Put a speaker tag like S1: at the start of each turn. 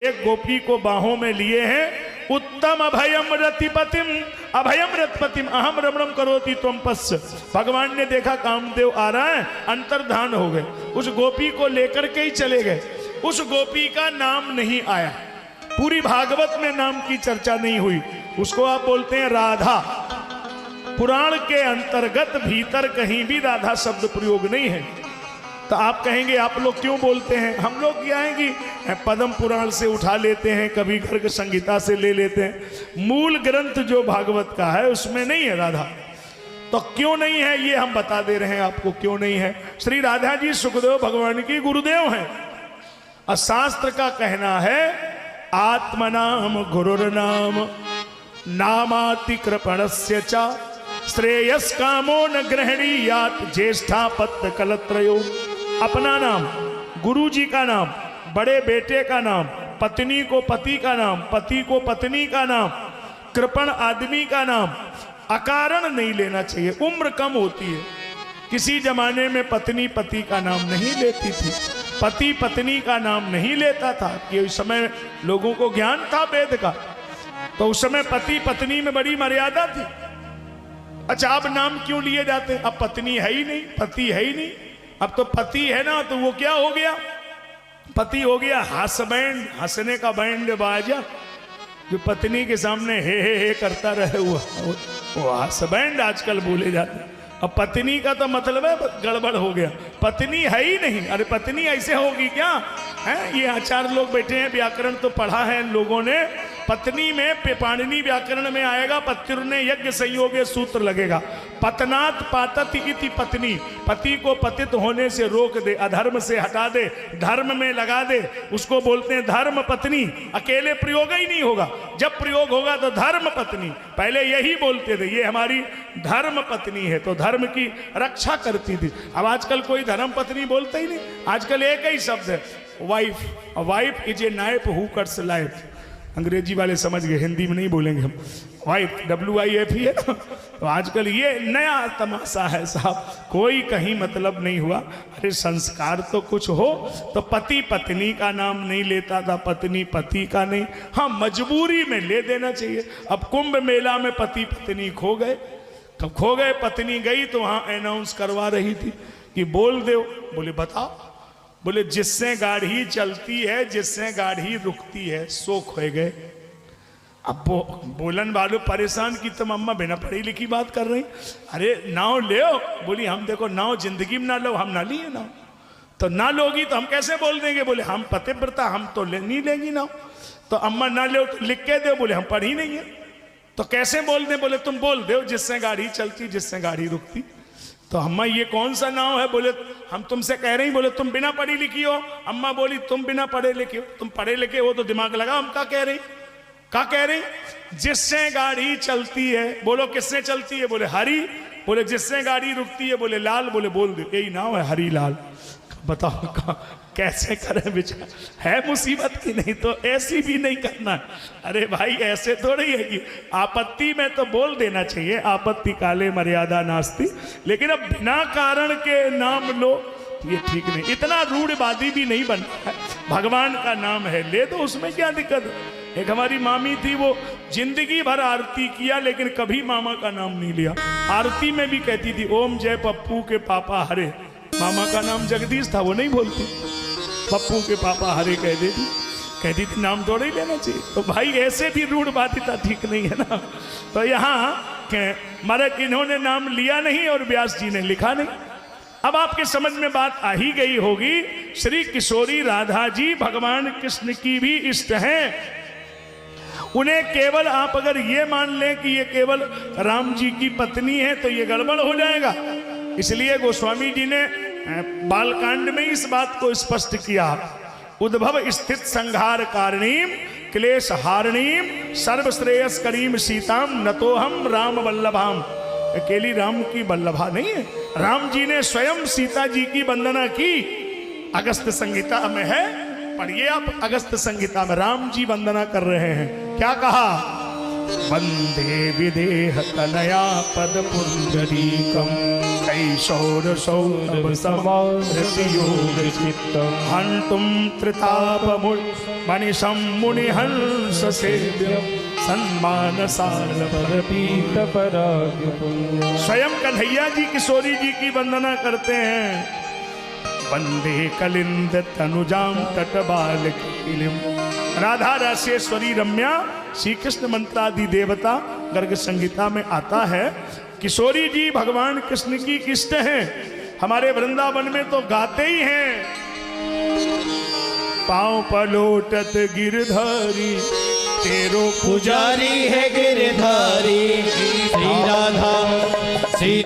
S1: एक गोपी को बाहों में लिए हैं। उत्तम अभयम रतिपतिम अभयम रतिपतिम अहम रमणम करोति त्वम पश्य। भगवान ने देखा कामदेव आ रहा है, अंतर्धान हो गए, उस गोपी को लेकर के ही चले गए। उस गोपी का नाम नहीं आया, पूरी भागवत में नाम की चर्चा नहीं हुई। उसको आप बोलते हैं राधा। पुराण के अंतर्गत भीतर कहीं भी राधा शब्द प्रयोग नहीं है। तो आप कहेंगे आप लोग क्यों बोलते हैं? हम लोग क्या है कि पद्म पुराण से उठा लेते हैं, कभी गर्ग संहिता से ले लेते हैं। मूल ग्रंथ जो भागवत का है उसमें नहीं है राधा। तो क्यों नहीं है ये हम बता दे रहे हैं आपको, क्यों नहीं है। श्री राधा जी सुखदेव भगवान की गुरुदेव हैं और शास्त्र का कहना है आत्मनाम गुरुर्नाम नामाति कृपणस्य च श्रेयस कामो न ग्रहणीयात ज्येष्ठापत्य कलत्रयो। अपना नाम, गुरु जी का नाम, बड़े बेटे का नाम, पत्नी को पति का नाम, पति को पत्नी का नाम, कृपण आदमी का नाम अकारण नहीं लेना चाहिए। उम्र कम होती है। किसी जमाने में पत्नी पति का नाम नहीं लेती थी, पति पत्नी का नाम नहीं लेता था कि उस समय लोगों को ज्ञान था वेद का, तो उस समय पति पत्नी में बड़ी मर्यादा थी। अच्छा अब नाम क्यों लिए जाते हैं? अब पत्नी है ही नहीं, पति है ही नहीं। अब तो पति है ना, तो वो क्या हो गया? पति हो गया हसबैंड, हंसने का बैंड बाजा, जो पत्नी के सामने हे करता रहे वो हसबैंड आजकल बोले जाते हैं। अब पत्नी का तो मतलब है गड़बड़ हो गया, पत्नी है ही नहीं। अरे पत्नी ऐसे होगी क्या है? ये 4 लोग बैठे हैं, व्याकरण तो पढ़ा है इन लोगों ने। पत्नी में पाणिनि व्याकरण में आएगा पत्युर्ने यज्ञ संयोगे सूत्र लगेगा। पतनात् पातत इति पत्नी, पति को पतित होने से रोक दे, अधर्म से हटा दे, धर्म में लगा दे, उसको बोलते हैं धर्म पत्नी। अकेले प्रयोग ही नहीं होगा, जब प्रयोग होगा तो धर्म पत्नी। पहले यही बोलते थे ये हमारी धर्म पत्नी है, तो धर्म की रक्षा करती थी। अब आजकल कोई धर्म पत्नी बोलता ही नहीं, आजकल एक ही शब्द है wife. Wife is a knife who cuts life. अंग्रेजी वाले समझ गए, हिंदी में नहीं बोलेंगे हम। वाइफ WIF ही है ना। तो आजकल ये नया तमाशा है साहब, कोई कहीं मतलब नहीं हुआ। अरे संस्कार तो कुछ हो। तो पति पत्नी का नाम नहीं लेता था, पत्नी पति का नहीं। हाँ मजबूरी में ले देना चाहिए। अब कुंभ मेला में पति पत्नी खो गए, तो खो गए, पत्नी गई तो वहाँ अनाउंस करवा रही थी कि बोल दो। बोले बताओ। बोले जिससे गाड़ी चलती है, जिससे गाड़ी रुकती है, सो खोए गए। अब बोलन वालों परेशान की तुम अम्मा बिना पढ़ी लिखी बात कर रही। अरे नाव ले। बोली हम देखो नाव जिंदगी में ना लो, हम ना लिए नाव। तो ना लोगी तो हम कैसे बोल देंगे? बोले हम पतिव्रता, हम तो नहीं लेंगी नाव। तो अम्मा ना ले तो लिख के दो। बोले हम पढ़ी नहीं है, तो कैसे बोल दे? बोले तुम बोल दो जिससे गाड़ी चलती, जिससे गाड़ी रुकती। तो अम्मा ये कौन सा नाव है? बोले हम तुमसे कह रही। बोले तुम बिना पढ़ी लिखी हो। अम्मा बोली तुम बिना पढ़े लिखे हो, तुम पढ़े लिखे हो तो दिमाग लगा। हम क्या कह रही? क्या कह रही? जिससे गाड़ी चलती है। बोलो किससे चलती है? बोले हरी। बोले जिससे गाड़ी रुकती है? बोले लाल। बोले बोल दो यही नाव है हरी लाल। बताओ कैसे करें बेचारा, है मुसीबत की नहीं तो ऐसी भी नहीं करना। अरे भाई ऐसे थोड़ी है कि आपत्ति में तो बोल देना चाहिए, आपत्ति काले मर्यादा नास्ति। लेकिन अब बिना कारण के नाम लो ये ठीक नहीं। इतना रूढ़वादी भी नहीं बनता है। भगवान का नाम है ले दो, उसमें क्या दिक्कत है? एक हमारी मामी थी, वो जिंदगी भर आरती किया लेकिन कभी मामा का नाम नहीं लिया। आरती में भी कहती थी ओम जय पप्पू के पापा हरे। मामा का नाम जगदीश था, वो नहीं बोलती, पप्पू के पापा हरे कह देती। कहती थी नाम थोड़ा ही लेना चाहिए। तो भाई ऐसे भी रूढ़वादिता ठीक नहीं है ना। तो यहाँ महाराज इन्होंने नाम लिया नहीं और व्यास जी ने लिखा नहीं। अब आपके समझ में बात आ ही गई होगी। श्री किशोरी राधा जी भगवान कृष्ण की भी इष्ट हैं। उन्हें केवल आप अगर ये मान लें कि ये केवल राम जी की पत्नी है तो ये गड़बड़ हो जाएगा। इसलिए गोस्वामी जी ने बालकांड में इस बात को स्पष्ट किया। उद्भव स्थित संहार कारणीम क्लेश हारणीम सर्वश्रेयस करीम सीताम नतोहम राम वल्लभाम। अकेली राम की वल्लभा नहीं है, राम जी ने स्वयं सीता जी की वंदना की। अगस्त संहिता में है, पढ़िए आप अगस्त संहिता में राम जी वंदना कर रहे हैं। क्या कहा? वंदे विदेह तनया पद पुंडरीकम कैशोर सौरभ समायोग चित्तम हंतुम त्रितापमुल मनिषम मुनिहंस सेव्यम सन्मान सार पीत पराग पुण्य। स्वयं कन्हैया जी किशोरी जी की वंदना करते हैं। वंदे कलिंद तनुजाम तटबाल किलिम। राधा रासेश्वरी रम्या श्री कृष्ण मंत्रादि देवता गर्ग संगीता में आता है। किशोरी जी भगवान कृष्ण की इष्ट हैं। हमारे वृंदावन में तो गाते ही हैं। पांव पलोटत गिरधारी तेरो
S2: पुजारी है गिरधारी श्री राधा श्री